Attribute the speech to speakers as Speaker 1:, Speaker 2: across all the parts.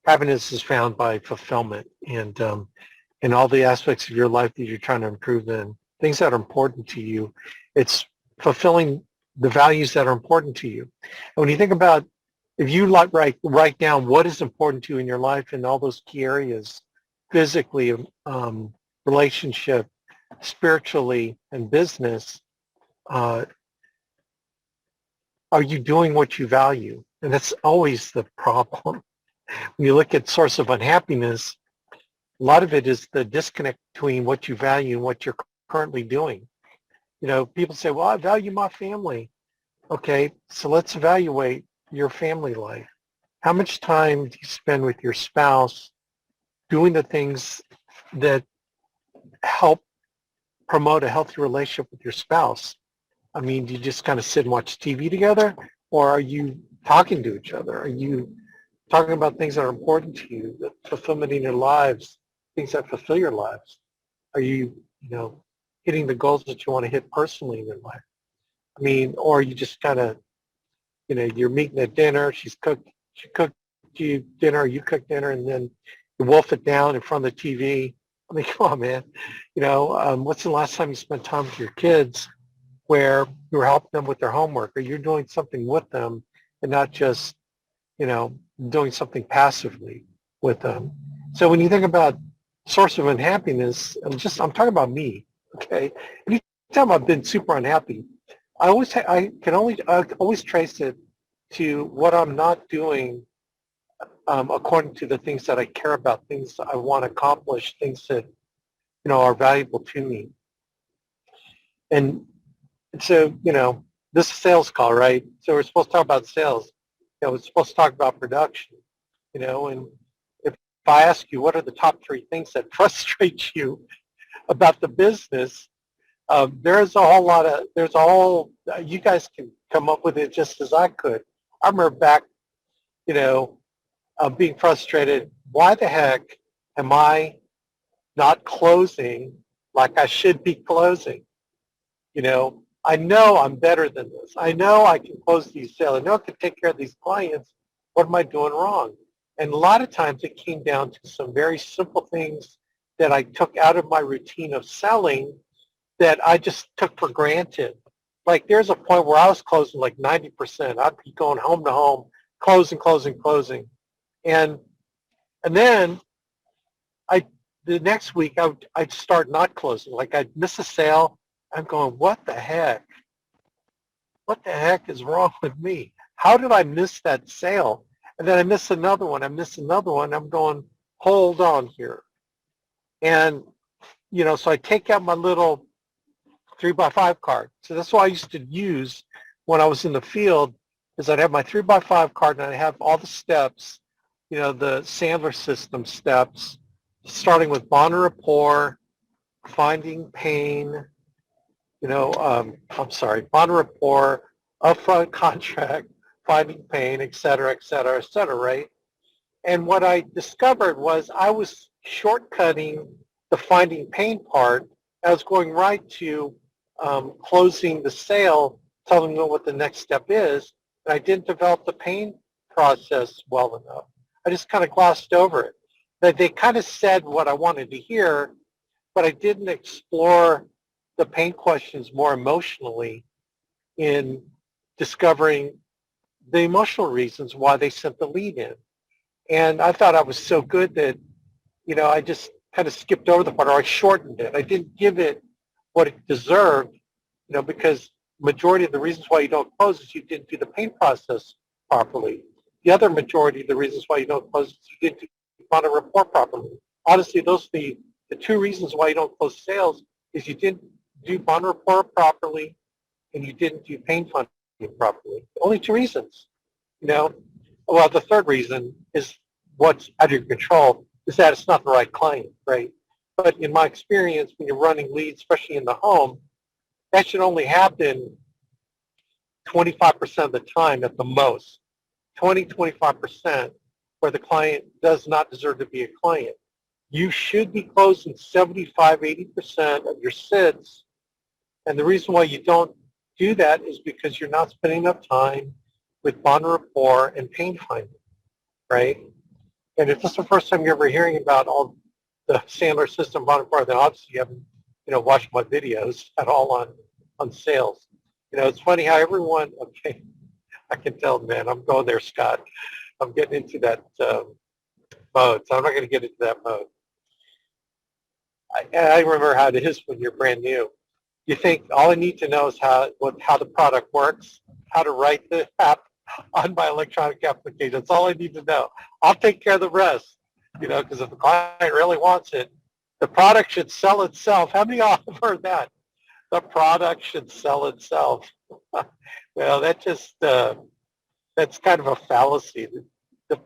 Speaker 1: happiness is found by fulfillment and in all the aspects of your life that you're trying to improve in, things that are important to you. It's fulfilling the values that are important to you. And when you think about, if you like write down what is important to you in your life in all those key areas, physically, relationship, spiritually, and business, uh, are you doing what you value? And that's always the problem. When you look at source of unhappiness, a lot of it is the disconnect between what you value and what you're currently doing. You know, people say, well, I value my family. Okay, so let's evaluate your family life. How much time do you spend with your spouse doing the things that help promote a healthy relationship with your spouse? I mean, do you just kind of sit and watch TV together, or are you talking to each other? Are you talking about things that are important to you, that fulfillment in your lives, things that fulfill your lives? Are you, hitting the goals that you want to hit personally in your life? I mean, or you just kind of, you're meeting at dinner, she cooked you dinner, you cook dinner, and then you wolf it down in front of the TV. I mean, come on, man. What's the last time you spent time with your kids where you were helping them with their homework, or you're doing something with them and not just, doing something passively with them? So when you think about source of unhappiness, I'm talking about me, okay? Anytime I've been super unhappy, I always trace it to what I'm not doing according to the things that I care about, things I want to accomplish, things that are valuable to me. And so this is a sales call, right? So we're supposed to talk about sales. We're supposed to talk about production. And if I ask you what are the top three things that frustrate you about the business, you guys can come up with it just as I could. I remember back, being frustrated. Why the heck am I not closing like I should be closing? I know I'm better than this. I know I can close these sales. I know I can take care of these clients. What am I doing wrong? And a lot of times it came down to some very simple things that I took out of my routine of selling that I just took for granted. Like there's a point where I was closing like 90%. I'd be going home to home, closing. And then the next week I'd start not closing. Like I'd miss a sale. I'm going, what the heck? What the heck is wrong with me? How did I miss that sale? And then I miss another one. I'm going, hold on here. And, so I take out my little 3x5 card. So that's what I used to use when I was in the field, is I'd have my 3x5 card and I'd have all the steps, the Sandler system steps, starting with bond rapport, finding pain, bond rapport, upfront contract, finding pain, et cetera, right? And what I discovered was I was shortcutting the finding pain part. I was going right to closing the sale, telling them what the next step is, and I didn't develop the pain process well enough. I just kind of glossed over it. They kind of said what I wanted to hear, but I didn't explore the pain questions more emotionally in discovering the emotional reasons why they sent the lead in. And I thought I was so good that, I just kind of skipped over the part, or I shortened it. I didn't give it what it deserved, because majority of the reasons why you don't close is you didn't do the pain process properly. The other majority of the reasons why you don't close is you didn't do bond rapport properly. Honestly, those are the two reasons why you don't close sales is you didn't do bond rapport properly and you didn't do pain funding properly. Only two reasons. Well, the third reason is what's out of your control is that it's not the right client, right? But in my experience, when you're running leads, especially in the home, that should only happen 25% of the time at the most. 25% where the client does not deserve to be a client. You should be closing 75, 80% of your SIDs. And the reason why you don't do that is because you're not spending enough time with bond rapport and pain finding, right? And if this is the first time you're ever hearing about all the Sandler system bottom part, then obviously you haven't, watched my videos at all on sales. It's funny how everyone, okay, I can tell, man, I'm going there, Scott. I'm getting into that mode, so I'm not going to get into that mode. I remember how it is when you're brand new. You think all I need to know is how the product works, how to write the app on my electronic application. That's all I need to know. I'll take care of the rest, because if the client really wants it, the product should sell itself. How many of y'all have heard that? The product should sell itself. Well, that's kind of a fallacy. The,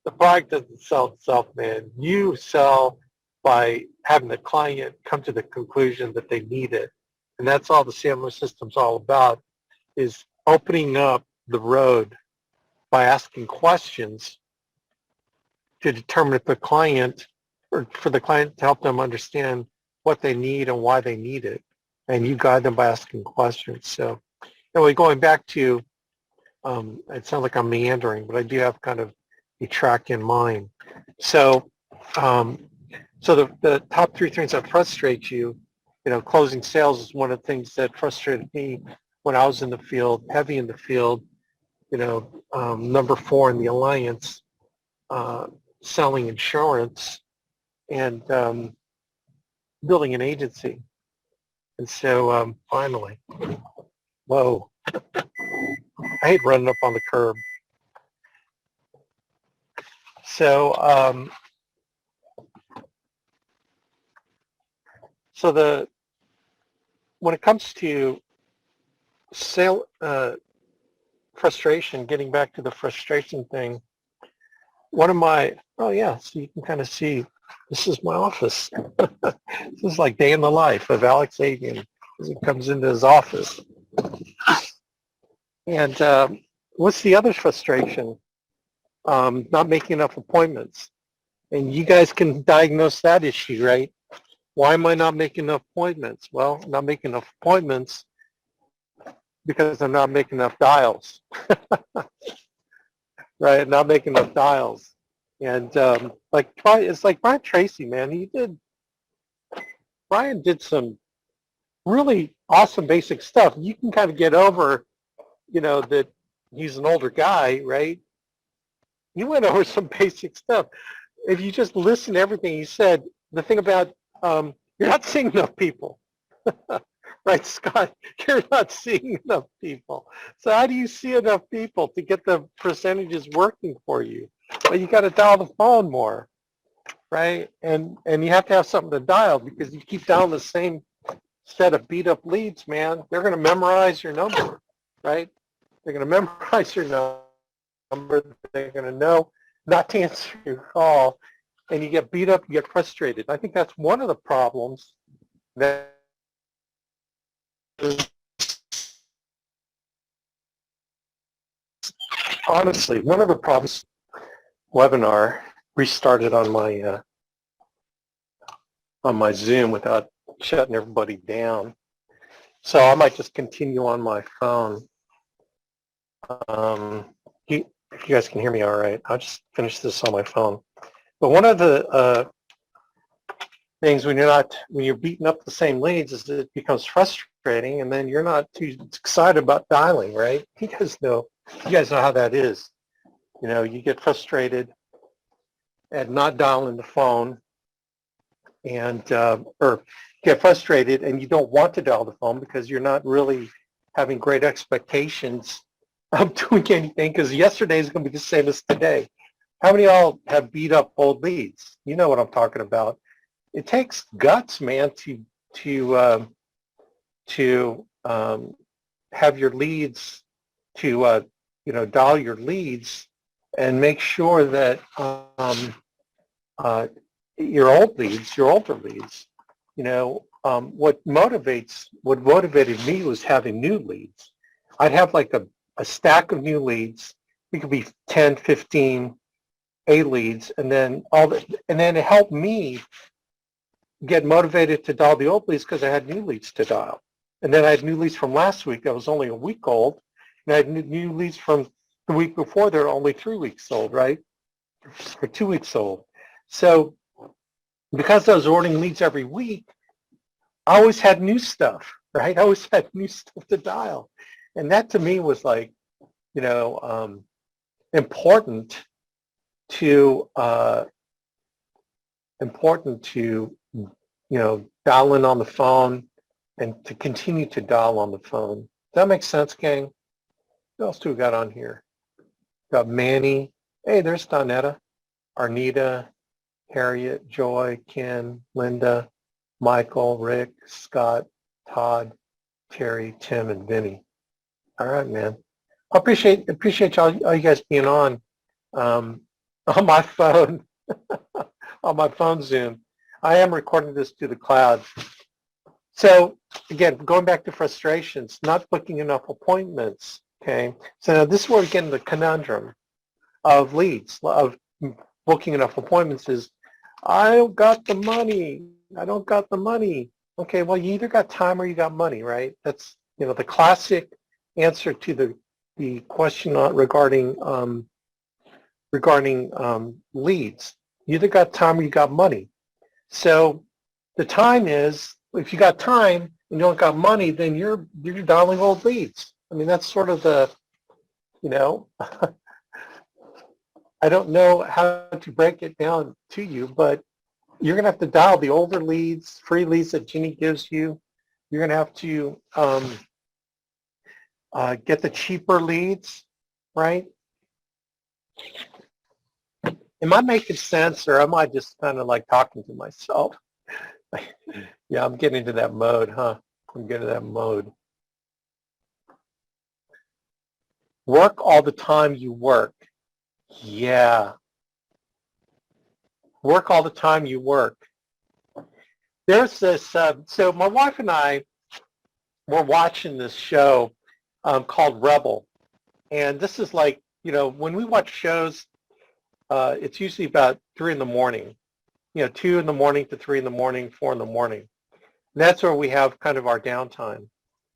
Speaker 1: the product doesn't sell itself, man. You sell by having the client come to the conclusion that they need it. And that's all the Sandler system's all about, is opening up the road by asking questions to determine if the client, or for the client to help them understand what they need and why they need it. And you guide them by asking questions. So anyway, going back to, it sounds like I'm meandering, but I do have kind of a track in mind. So, the top three things that frustrate you, closing sales is one of the things that frustrated me when I was in the field, heavy in the field. Number 4 in the alliance, selling insurance and building an agency. And so finally, whoa, I hate running up on the curb. So when it comes to sale frustration, getting back to the frustration thing, so you can kind of see, this is my office. This is like day in the life of Alex Avian as he comes into his office. And what's the other frustration? Not making enough appointments. And you guys can diagnose that issue, right? Why am I not making enough appointments? Well, not making enough appointments because I'm not making enough dials. Right, not making enough dials. And it's like Brian Tracy, man. Brian did some really awesome basic stuff. You can kind of get over, that he's an older guy, right? He went over some basic stuff. If you just listen to everything he said, the thing about you're not seeing enough people. Right, Scott? You're not seeing enough people. So how do you see enough people to get the percentages working for you? Well, you got to dial the phone more, right? And you have to have something to dial, because you keep dialing the same set of beat up leads, man. They're going to memorize your number, right? They're going to memorize your number. They're going to know not to answer your call, and you get beat up, you get frustrated. I think that's one of the problems that honestly, one of the problems webinar restarted on my Zoom without shutting everybody down. So I might just continue on my phone. If you guys can hear me all right, I'll just finish this on my phone. But one of the things when you're beating up the same leads is that it becomes frustrating, and then you're not too excited about dialing, right? You guys know how that is. You get frustrated at not dialing the phone, and or get frustrated and you don't want to dial the phone because you're not really having great expectations of doing anything, because yesterday is going to be the same as today. How many of y'all have beat up old leads? You know what I'm talking about. It takes guts, man, to have your leads, to dial your leads and make sure that your older leads, what motivated me was having new leads. I'd have like a stack of new leads. It could be 10, 15 A leads, and then it helped me get motivated to dial the old leads because I had new leads to dial. And then I had new leads from last week that was only a week old, and I had new leads from the week before, they're only 3 weeks old, right? for 2 weeks old. So because I was ordering leads every week, I always had new stuff, right? I always had new stuff to dial. And that to me was like, you know, important to, dial in on the phone and to continue to dial on the phone. Does that make sense, gang? What else do we got on here? Got Manny. Hey, there's Donetta, Arnita, Harriet, Joy, Ken, Linda, Michael, Rick, Scott, Todd, Terry, Tim, and Vinny. All right, man. I appreciate all you guys being on my phone, on my phone Zoom. I am recording this to the cloud. So again, going back to frustrations, not booking enough appointments. Okay. So now this is where we get into the conundrum of leads, of booking enough appointments is, I don't got the money. I don't got the money. Okay, well, you either got time or you got money, right? That's, the classic answer to the question regarding leads. You either got time or you got money. So the time is, if you got time and you don't got money, then you're dialing old leads. I mean, that's sort of the, I don't know how to break it down to you, but you're going to have to dial the older leads, free leads that Ginny gives you. You're going to have to get the cheaper leads, right? Am I making sense, or am I just kind of like talking to myself? Yeah, I'm getting into that mode, huh? I'm getting into that mode. Work all the time you work. Yeah. Work all the time you work. There's this, so my wife and I were watching this show called Rebel. And this is like, when we watch shows, it's usually about 3 in the morning, 2 in the morning to 3 in the morning, 4 in the morning. And that's where we have kind of our downtime.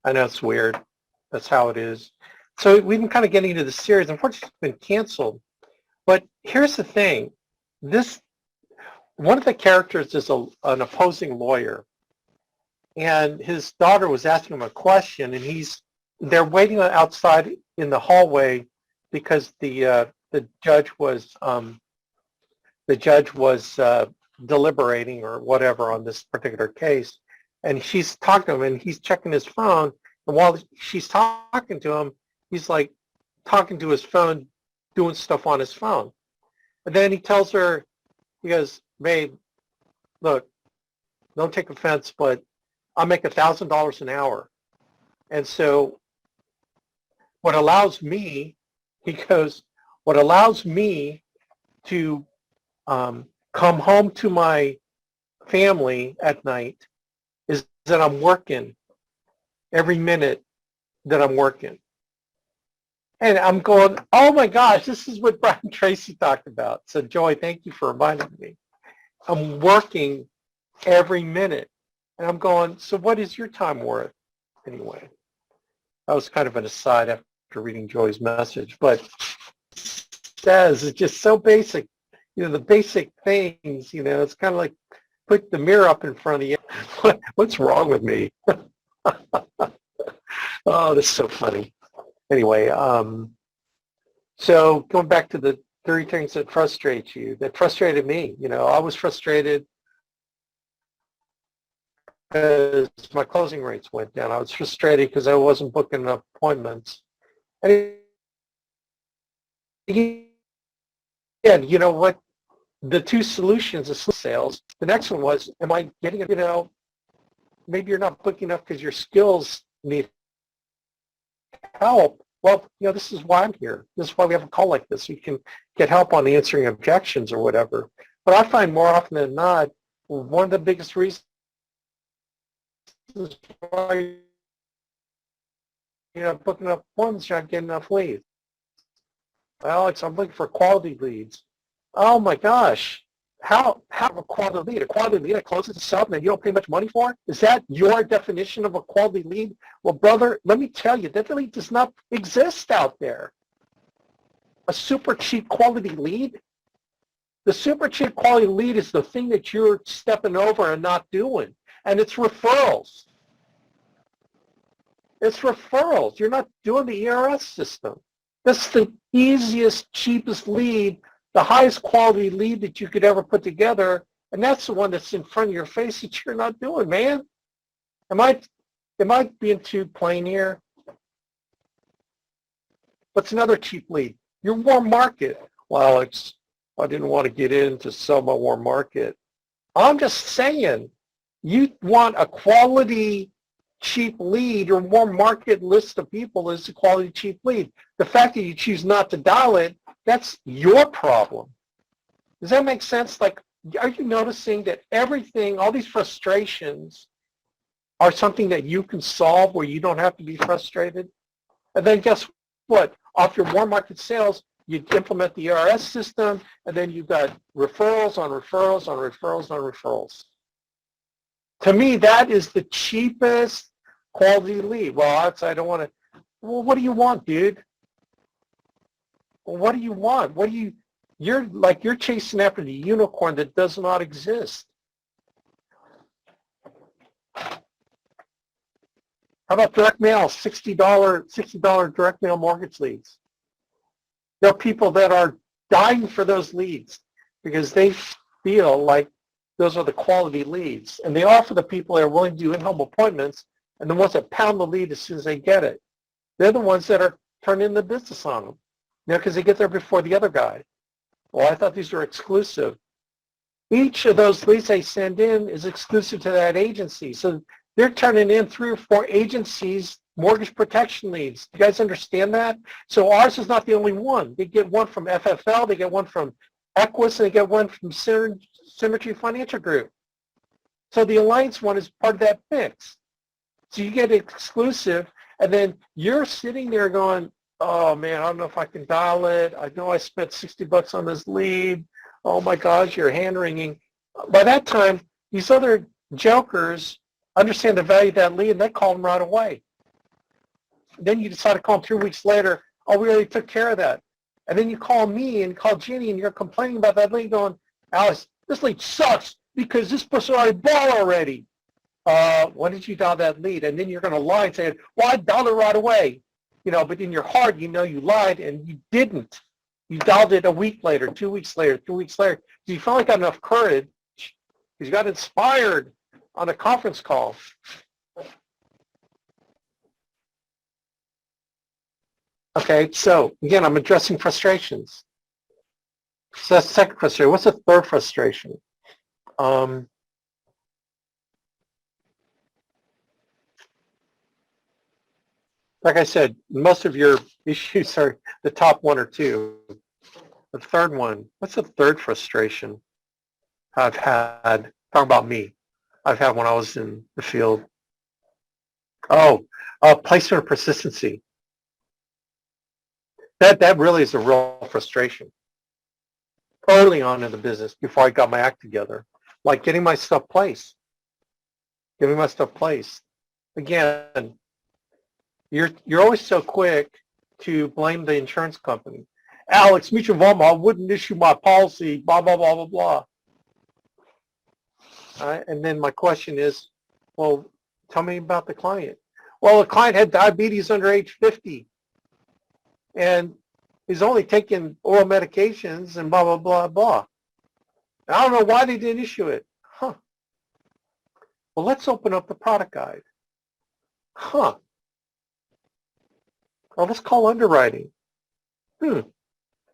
Speaker 1: I know it's weird. That's how it is. So we've been kind of getting into the series. Unfortunately, it's been canceled. But here's the thing. One of the characters is an opposing lawyer. And his daughter was asking him a question, and they're waiting outside in the hallway because the judge was deliberating or whatever on this particular case, and she's talking to him, and he's checking his phone, and while she's talking to him, he's like talking to his phone, doing stuff on his phone, and then he tells her, he goes, "Babe, look, don't take offense, but I make $1,000 an hour, and so what allows me," he goes, "what allows me to come home to my family at night is that I'm working every minute that I'm working." And I'm going, oh my gosh, this is what Brian Tracy talked about. So Joy, thank you for reminding me. I'm working every minute. And I'm going, so what is your time worth? Anyway, that was kind of an aside after reading Joy's message. But it's just so basic. The basic things, it's kind of like put the mirror up in front of you. What's wrong with me? Oh, this is so funny. Anyway, so going back to the 3 things that frustrate you, that frustrated me. I was frustrated because my closing rates went down. I was frustrated because I wasn't booking enough appointments. And again, you know what? The 2 solutions is sales. The next one was, am I getting, maybe you're not booking enough because your skills need help. Well, this is why I'm here. This is why we have a call like this. You can get help on answering objections or whatever. But I find more often than not, one of the biggest reasons why you're not booking up appointments, you're not getting enough leads. Alex, I'm looking for quality leads. Oh my gosh. How a quality lead? A quality lead that closes itself and that you don't pay much money for? Is that your definition of a quality lead? Well, brother, let me tell you, that lead does not exist out there. A super cheap quality lead? The super cheap quality lead is the thing that you're stepping over and not doing. And it's referrals. It's referrals. You're not doing the ERS system. That's the easiest, cheapest lead, the highest quality lead that you could ever put together. And that's the one that's in front of your face that you're not doing, man. Am I being too plain here? What's another cheap lead? Your warm market. Well, I didn't want to get into sell my warm market. I'm just saying, you want a quality cheap lead. Your warm market list of people is a quality cheap lead. The fact that you choose not to dial it, that's your problem. Does that make sense? Like, are you noticing that everything, all these frustrations are something that you can solve where you don't have to be frustrated? And then guess what? Off your warm market sales, you implement the ERS system, and then you've got referrals on referrals on referrals on referrals. To me, that is the cheapest quality lead. Well, I don't want to. Well, what do you want, dude? Well, what do you want? You're chasing after the unicorn that does not exist. How about direct mail, $60 direct mail mortgage leads? There are people that are dying for those leads because they feel like those are the quality leads. And they offer the people that are willing to do in-home appointments, and the ones that pound the lead as soon as they get it. They're the ones that are turning the business on them, because they get there before the other guy. Well, I thought these were exclusive. Each of those leads they send in is exclusive to that agency. So they're turning in 3 or 4 agencies mortgage protection leads. You guys understand that? So ours is not the only one. They get one from FFL, they get one from Equus, and they get one from Symmetry Financial Group. So the Alliance one is part of that mix. So you get exclusive, and then you're sitting there going, oh man, I don't know if I can dial it. I know I spent $60 on this lead. Oh my gosh, you're hand wringing. By that time, these other jokers understand the value of that lead, and they call them right away. Then you decide to call them 3 weeks later. Oh, we already took care of that. And then you call me and call Ginny, and you're complaining about that lead going, Alice, this lead sucks because this person already bought already. When did you dial that lead? And then you're going to lie and say, well, I dialed it right away. But in your heart, you know you lied, and you didn't. You dialed it a week later, 2 weeks later, 3 weeks later. You finally got enough courage because you got inspired on a conference call. Okay, so again, I'm addressing frustrations. So that's the second frustration. What's the third frustration? Like I said, most of your issues are the top 1 or 2. The third one, what's the third frustration I've had? Talk about me. I've had when I was in the field. Oh, placement of persistency. That really is a real frustration. Early on in the business, before I got my act together, like getting my stuff placed. Again, you're always so quick to blame the insurance company. Alex, Mutual Involvement wouldn't issue my policy, blah, blah, blah, blah, blah. All right, and then my question is, well, tell me about the client. Well, the client had diabetes under age 50. And he's only taking oral medications and blah, blah, blah, blah. I don't know why they didn't issue it. Huh. Well, let's open up the product guide. Huh. Well, let's call underwriting. It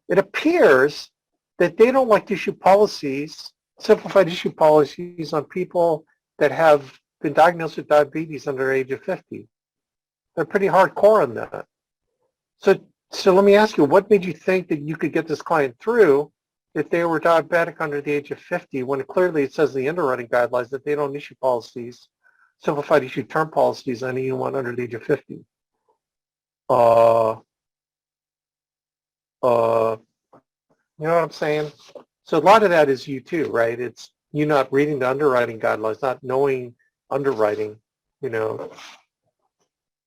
Speaker 1: appears that they don't like to issue policies, simplified issue policies on people that have been diagnosed with diabetes under the age of 50. They're pretty hardcore on that. So let me ask you, what made you think that you could get this client through if they were diabetic under the age of 50, when clearly it says in the underwriting guidelines that they don't issue policies, simplified issue term policies on anyone under the age of 50? You know what I'm saying? So a lot of that is you too, right? It's you not reading the underwriting guidelines, not knowing underwriting,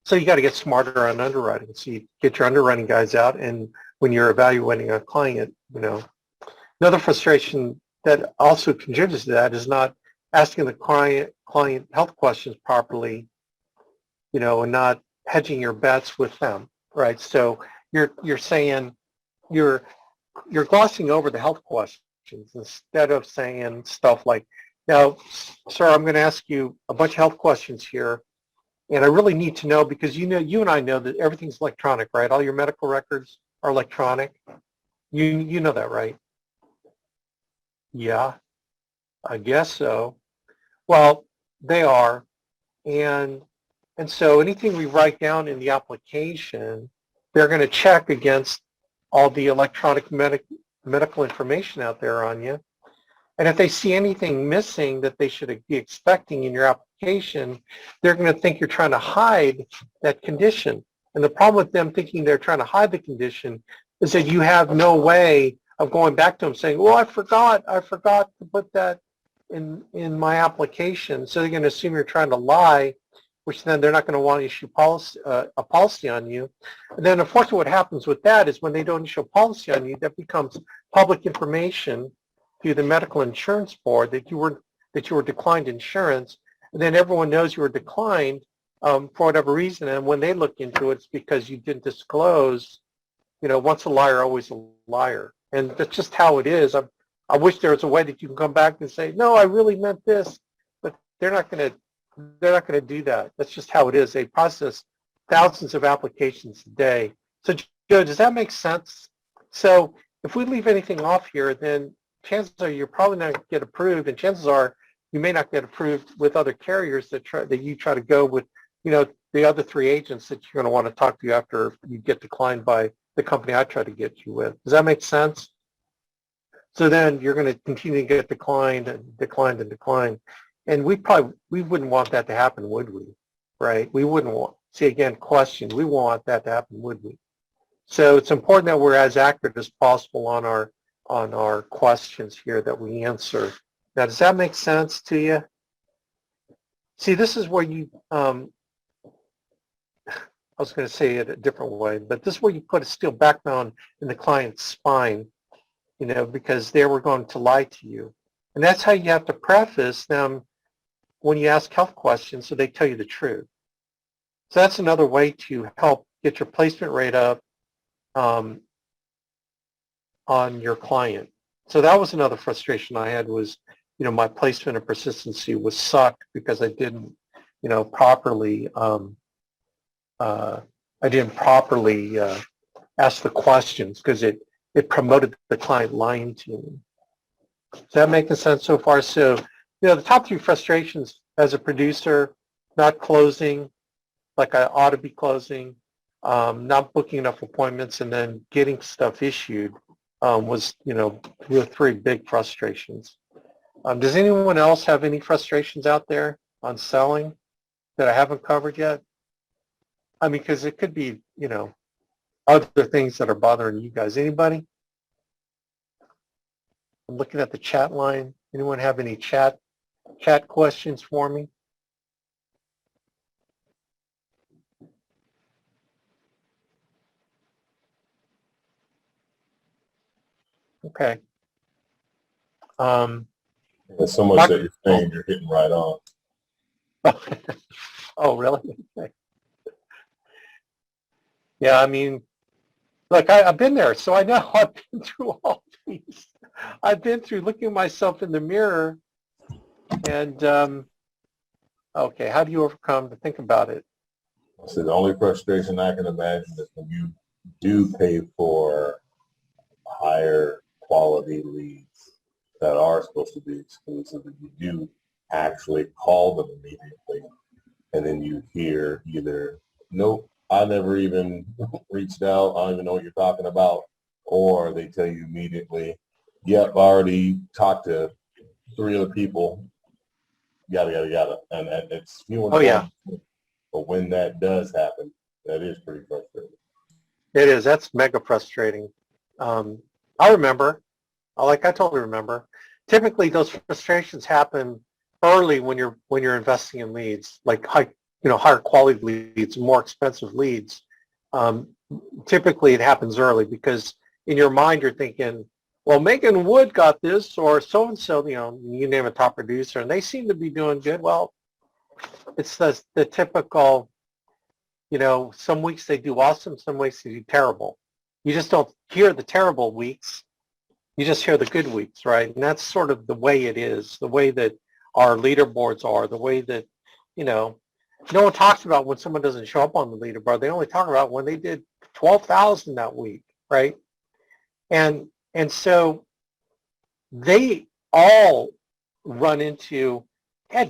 Speaker 1: So you got to get smarter on underwriting. So you get your underwriting guys out, and when you're evaluating a client, Another frustration that also contributes to that is not asking the client health questions properly, and not hedging your bets with them, right? So you're saying you're glossing over the health questions instead of saying stuff like, now, sir, I'm going to ask you a bunch of health questions here, and I really need to know because you and I know that everything's electronic, right? All your medical records are electronic. You know that, right? Yeah, I guess so. Well, they are, and so anything we write down in the application, they're going to check against all the electronic medical information out there on you. And if they see anything missing that they should be expecting in your application, they're going to think you're trying to hide that condition. And the problem with them thinking they're trying to hide the condition is that you have no way of going back to them saying, well, I forgot to put that in my application. So they're going to assume you're trying to lie, which then they're not going to want to issue a policy on you. And then unfortunately what happens with that is when they don't issue a policy on you, that becomes public information to the medical insurance board that you were declined insurance, and then everyone knows you were declined for whatever reason. And when they look into it, it's because you didn't disclose. Once a liar, always a liar, and that's just how it is. I wish there was a way that you can come back and say, no, I really meant this, but they're not going to do that. That's just how it is. They process thousands of applications a day. So, Joe, does that make sense? So if we leave anything off here, then chances are you're probably not going to get approved, and chances are you may not get approved with other carriers that you try to go with, the other three agents that you're going to want to talk to after you get declined by the company I try to get you with. Does that make sense? So then you're going to continue to get declined and declined and declined. And we wouldn't want that to happen, would we? Right? We wouldn't want, see again, question, we wouldn't want that to happen, would we? So it's important that we're as accurate as possible on our questions here that we answer. Now, does that make sense to you? See, this is where you, I was going to say it a different way, but this is where you put a steel backbone in the client's spine, because they were going to lie to you. And that's how you have to preface them when you ask health questions so they tell you the truth. So that's another way to help get your placement rate up on your client. So that was another frustration I had was, my placement and persistency was sucked because I didn't, properly, ask the questions because it promoted the client lying to me. Is that making sense so far? So, the top three frustrations as a producer, not closing like I ought to be closing, not booking enough appointments, and then getting stuff issued was, were three big frustrations. Does anyone else have any frustrations out there on selling that I haven't covered yet? I mean, because it could be, other things that are bothering you guys. Anybody? I'm looking at the chat line. Anyone have any chat questions for me? Okay.
Speaker 2: There's so much that you're saying you're hitting right on.
Speaker 1: Oh, really? Okay. Yeah, I mean, look, I've been there, so I know. I've been through all these. I've been through looking at myself in the mirror and, okay, how do you overcome to think about it?
Speaker 2: So the only frustration I can imagine is when you do pay for higher quality leads that are supposed to be exclusive, and you do actually call them immediately, and then you hear either, nope, I never even reached out, I don't even know what you're talking about, or they tell you immediately, yep, I already talked to 3 other people, yada, yada, yada. And it's few and far.
Speaker 1: Yeah.
Speaker 2: But when that does happen, that is pretty frustrating.
Speaker 1: It is. That's mega frustrating. I remember, I totally remember. Typically, those frustrations happen early when you're investing in leads, like higher quality leads, more expensive leads. Typically, it happens early because in your mind you're thinking, well, Megan Wood got this, or so-and-so, you name a top producer, and they seem to be doing good. Well, it's the typical, some weeks they do awesome, some weeks they do terrible. You just don't hear the terrible weeks. You just hear the good weeks, right? And that's sort of the way it is, the way that our leaderboards are, the way that, no one talks about when someone doesn't show up on the leaderboard. They only talk about when they did 12,000 that week, right? And so they all run into, I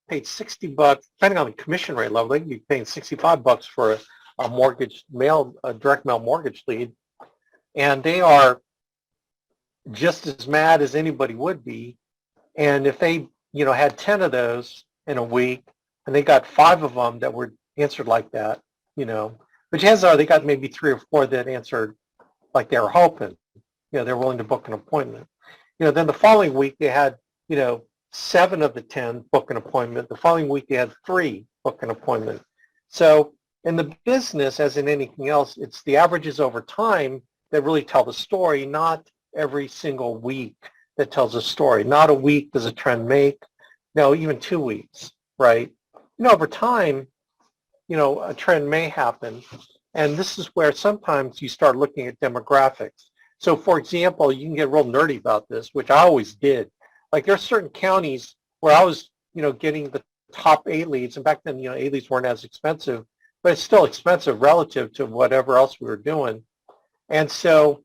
Speaker 1: paid $60, depending on the commission rate level, they can be paying $65 for a direct mail mortgage lead. And they are just as mad as anybody would be. And if they, had 10 of those in a week, and they got 5 of them that were answered like that, but chances are they got maybe 3 or 4 that answered like they were hoping, they're willing to book an appointment. Then the following week they had, 7 of the 10 book an appointment. The following week they had 3 book an appointment. So in the business, as in anything else, it's the averages over time that really tell the story, not every single week that tells a story. Not a week does a trend make. No, even 2 weeks, right? Over time, a trend may happen. And this is where sometimes you start looking at demographics. So for example, you can get real nerdy about this, which I always did. Like there are certain counties where I was, getting the top A leads. And back then, A leads weren't as expensive, but it's still expensive relative to whatever else we were doing. And so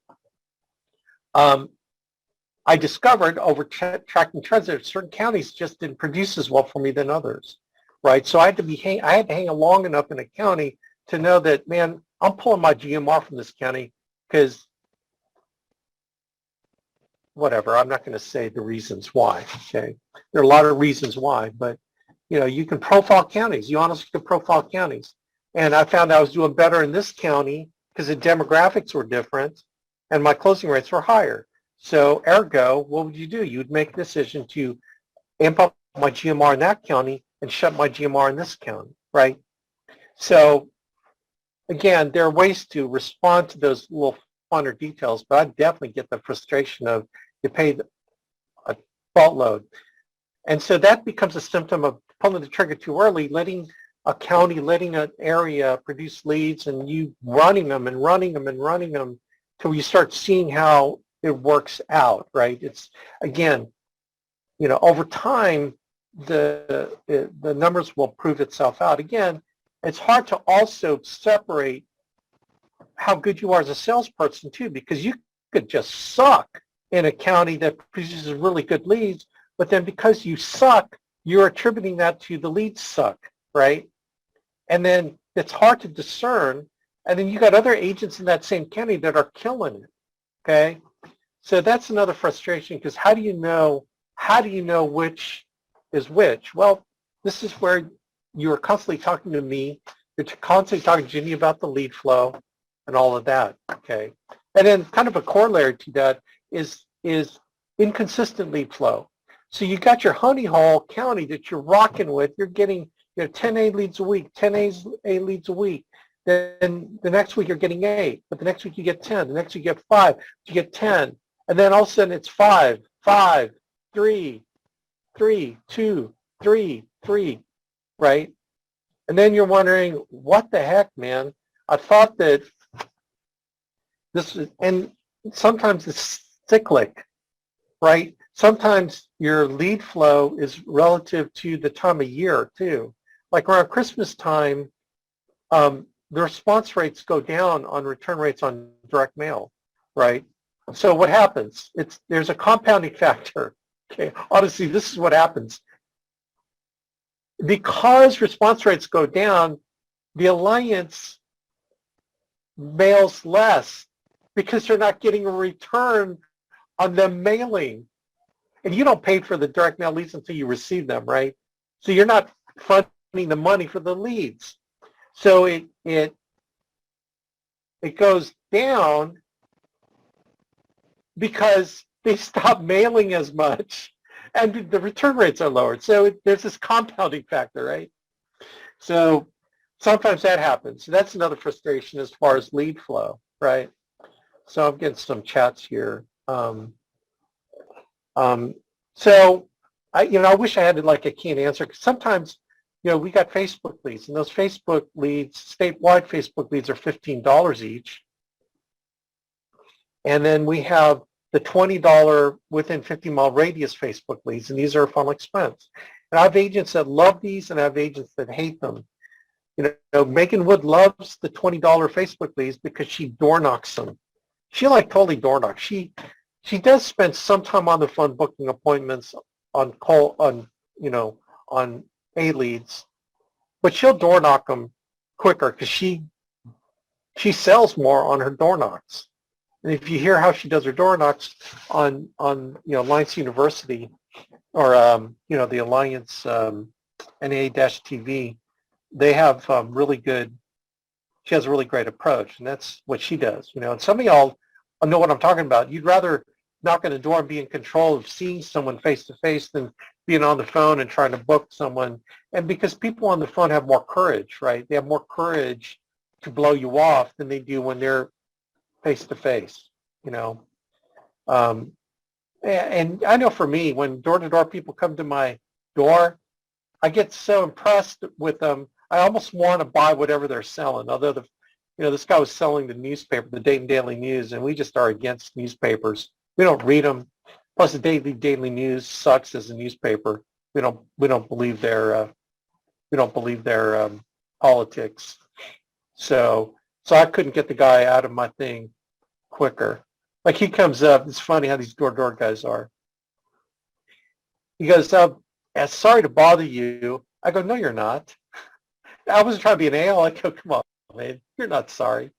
Speaker 1: I discovered over tracking trends that certain counties just didn't produce as well for me than others, right? So I had to hang long enough in a county to know that, man, I'm pulling my GMR from this county because whatever, I'm not going to say the reasons why, okay? There are a lot of reasons why, but, you can profile counties. You honestly can profile counties. And I found I was doing better in this county because the demographics were different and my closing rates were higher. So ergo, what would you do? You'd make a decision to amp up my GMR in that county and shut my GMR in this county, right? So again, there are ways to respond to those little funner details, but I definitely get the frustration of you paid a boatload. And so that becomes a symptom of pulling the trigger too early, letting a county, letting an area produce leads and you running them and running them and running them till you start seeing how it works out, right? It's, again, over time, the numbers will prove itself out. Again, it's hard to also separate how good you are as a salesperson too, because you could just suck in a county that produces really good leads, but then because you suck, you're attributing that to the leads suck, right? And then it's hard to discern. And then you got other agents in that same county that are killing it, okay? So that's another frustration because how do you know which is which? Well, this is where you're constantly talking to me. You're constantly talking to Jimmy about the lead flow and all of that, okay? And then kind of a corollary to that is inconsistent lead flow. So you got your honey hole county that you're rocking with. You're getting 10 A leads a week, 10 A leads a week. Then the next week you're getting 8, but the next week you get 10. The next week you get 5, you get 10. And then all of a sudden it's 5, 3, 2, 3, right? And then you're wondering, what the heck, man? I thought that this is, and sometimes it's cyclic, right? Sometimes your lead flow is relative to the time of year too. Like around Christmas time, the response rates go down on return rates on direct mail, right? So what happens? There's a compounding factor. Okay, honestly, this is what happens. Because response rates go down, the alliance mails less because they're not getting a return on them mailing. And you don't pay for the direct mail leads until you receive them, right? So you're not fronting the money for the leads. So it goes down because they stop mailing as much and the return rates are lowered. So there's this compounding factor, right? So sometimes that happens. So that's another frustration as far as lead flow, right? So I'm getting some chats here. Um, so I wish I had like a keen answer, because sometimes, we got Facebook leads, and those Facebook leads, statewide Facebook leads, are $15 each. And then we have the $20 within 50-mile radius Facebook leads, and these are funnel expense. And I have agents that love these, and I have agents that hate them. Megan Wood loves the $20 Facebook leads because she door knocks them. She totally door knocks. She does spend some time on the phone booking appointments on on A leads, but she'll door knock them quicker because she sells more on her door knocks. And if you hear how she does her door knocks on Alliance University, or the Alliance NA-TV, they have really good. She has a really great approach, and that's what she does. And some of y'all know what I'm talking about. You'd rather knock on the door and be in control of seeing someone face to face than being on the phone and trying to book someone. And because people on the phone have more courage, right? They have more courage to blow you off than they do when they're face to face. And I know for me, when door-to-door people come to my door, I get so impressed with them. I almost want to buy whatever they're selling. Although this guy was selling the newspaper, the Dayton Daily News, and we just are against newspapers. We don't read them. Plus, the Daily News sucks as a newspaper. We don't believe their politics. So I couldn't get the guy out of my thing quicker. Like, he comes up. It's funny how these door-to-door guys are. He goes, sorry to bother you. I go, no, you're not. I wasn't trying to be an ale. I go, come on, man, you're not sorry.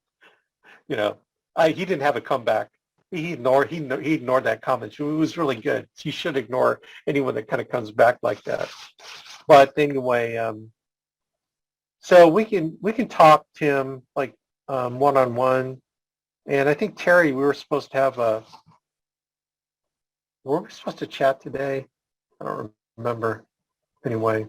Speaker 1: He didn't have a comeback. He ignored that comment. It was really good. You should ignore anyone that kind of comes back like that. But anyway, so we can talk, Tim, like one-on-one. And I think, Terry, we were supposed to chat today? I don't remember. Anyway.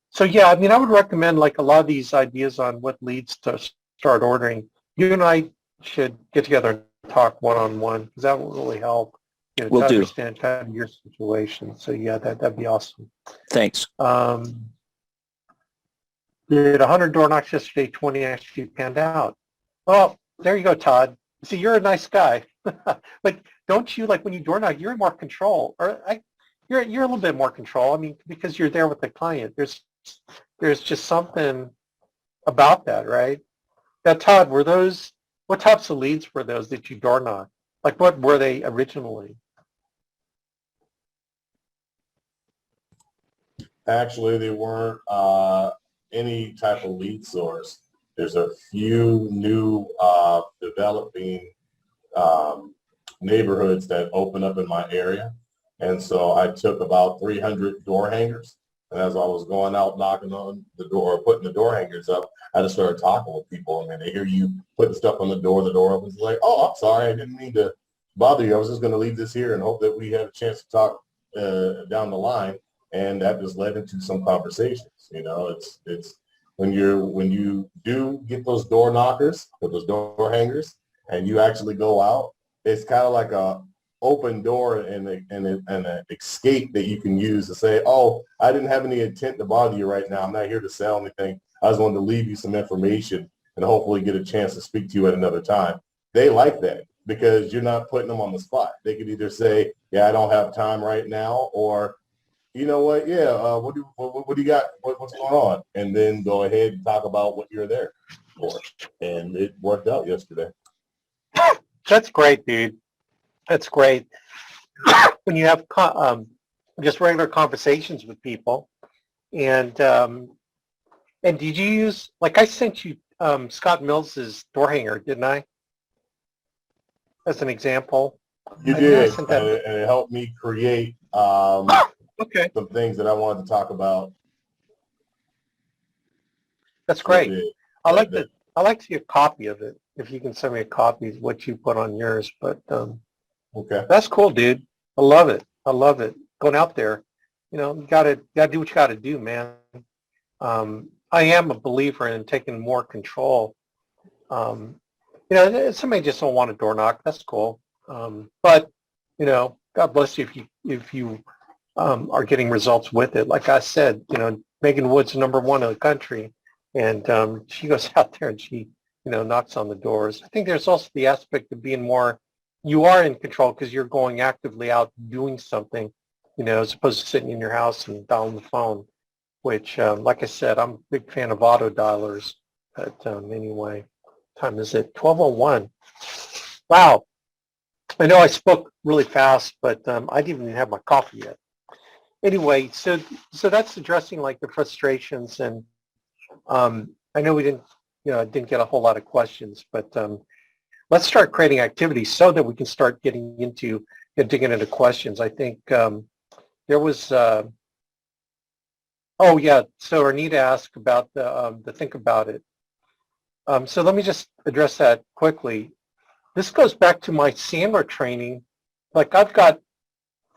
Speaker 1: So yeah, I would recommend, like, a lot of these ideas on what leads to start ordering. You and I should get together and talk one-on-one, because that will really help,
Speaker 3: Will
Speaker 1: to
Speaker 3: do.
Speaker 1: understand kind of your situation. So yeah, that'd be awesome.
Speaker 3: Thanks.
Speaker 1: Did 100 door knocks yesterday, 20 actually panned out. Well, there you go, Todd. See, you're a nice guy. But don't you, like, when you door knock, you're in more control, or you're a little bit more control. Because you're there with the client. There's just something about that, right? Now, Todd, what types of leads were those that you door knocked? Like, what were they originally?
Speaker 2: Actually, they weren't any type of lead source. There's a few new developing neighborhoods that open up in my area. And so I took about 300 door hangers. And as I was going out knocking on the door, putting the door hangers up, I just started talking with people. And they hear you putting stuff on the door opens. Like, oh, I'm sorry, I didn't mean to bother you. I was just going to leave this here and hope that we have a chance to talk down the line. And that just led into some conversations. It's when you do get those door knockers or those door hangers, and you actually go out, it's kind of like a open door and an escape that you can use to say, oh, I didn't have any intent to bother you right now. I'm not here to sell anything. I just wanted to leave you some information and hopefully get a chance to speak to you at another time. They like that because you're not putting them on the spot. They could either say, yeah, I don't have time right now, or, you know what, yeah, what do you got? What's going on? And then go ahead and talk about what you're there for. And it worked out yesterday.
Speaker 1: That's great, dude. That's great. When you have just regular conversations with people, and did you use, like, I sent you Scott Mills's door hanger, didn't I? As an example.
Speaker 2: You did, and it helped me create
Speaker 1: okay.
Speaker 2: some things that I wanted to talk about.
Speaker 1: That's great. I like to see a copy of it. If you can send me a copy of what you put on yours, but
Speaker 2: okay,
Speaker 1: that's cool, dude. I love it. Going out there, you gotta do what you gotta do, man. I am a believer in taking more control. Somebody just don't want a door knock. That's cool. But God bless you if you are getting results with it. Like I said, Megan Wood's #1 in the country, and she goes out there and she, knocks on the doors. I think there's also the aspect of being more, you are in control because you're going actively out doing something, as opposed to sitting in your house and dialing the phone, which, like I said, I'm a big fan of auto dialers. But anyway, time is it? 12:01. Wow. I know I spoke really fast, but I didn't even have my coffee yet. Anyway, so that's addressing like the frustrations, and I know we didn't get a whole lot of questions, but let's start creating activities so that we can start getting into digging into questions. I think there was oh yeah, so Arnita asked about the think about it. So let me just address that quickly. This goes back to my Sandler training. Like I've got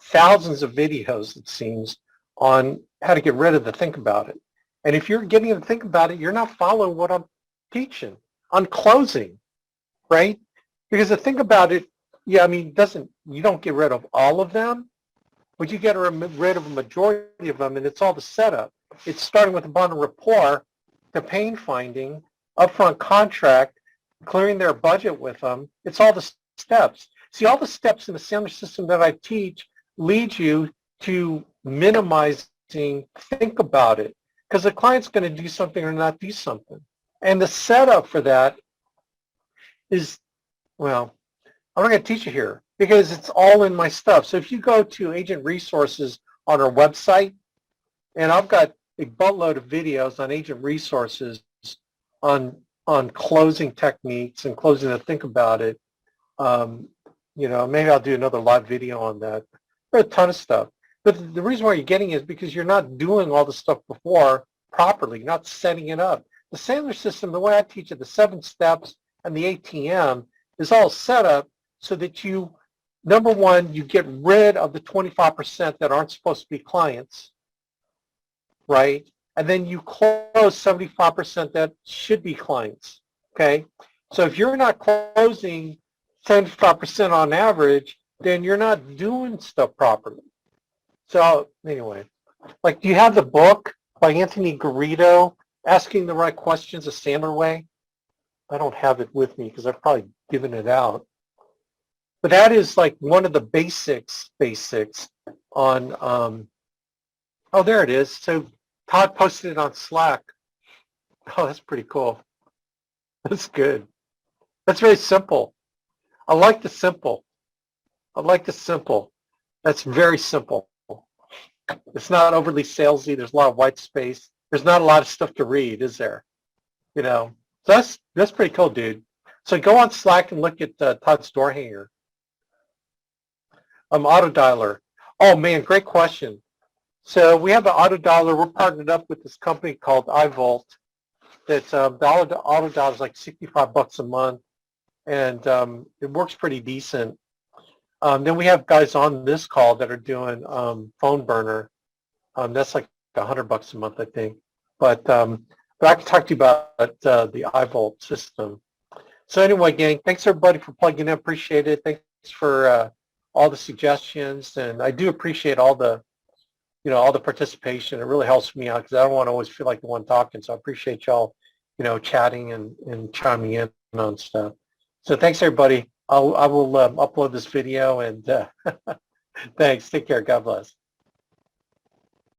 Speaker 1: thousands of videos, it seems, on how to get rid of the think about it. And if you're getting to think about it, you're not following what I'm teaching on closing, right? Because the think about it, yeah, I mean, you don't get rid of all of them, but you get rid of a majority of them, and it's all the setup. It's starting with the bottom rapport, the pain finding, upfront contract, clearing their budget with them. It's all the steps. See, all the steps in the Sandler system that I teach lead you to minimizing think about it, because the client's going to do something or not do something. And the setup for that is, well, I'm not going to teach you here because it's all in my stuff. So if you go to Agent Resources on our website, and I've got a buttload of videos on Agent Resources on closing techniques and closing to think about it. Maybe I'll do another live video on that. There's a ton of stuff. But the reason why you're getting it is because you're not doing all the stuff before properly, not setting it up. The Sandler system, the way I teach it, the 7 steps and the ATM is all set up so that you, number one, you get rid of the 25% that aren't supposed to be clients, right? And then you close 75% that should be clients, okay? So if you're not closing 75% on average, then you're not doing stuff properly. So anyway, like, do you have the book by Anthony Garrido, Asking the Right Questions a Sandler Way? I don't have it with me because I've probably given it out. But that is like one of the basics on, oh, there it is. So Todd posted it on Slack. Oh, that's pretty cool. That's good. That's very simple. I like the simple. That's very simple. It's not overly salesy. There's a lot of white space. There's not a lot of stuff to read, is there? So that's pretty cool, dude. So go on Slack and look at Todd's door hanger. Auto dialer. Oh man, great question. So we have an auto dialer. We're partnered up with this company called iVolt. That's the auto dialer is like $65 a month, and it works pretty decent. Then we have guys on this call that are doing phone burner. That's like $100 a month, I think. But I can talk to you about the iVolt system. So anyway, gang, thanks everybody for plugging in. Appreciate it. Thanks for all the suggestions, and I do appreciate all the participation. It really helps me out because I don't want to always feel like the one talking. So I appreciate y'all, chatting and chiming in on stuff. So thanks everybody. I will upload this video, and thanks. Take care. God bless.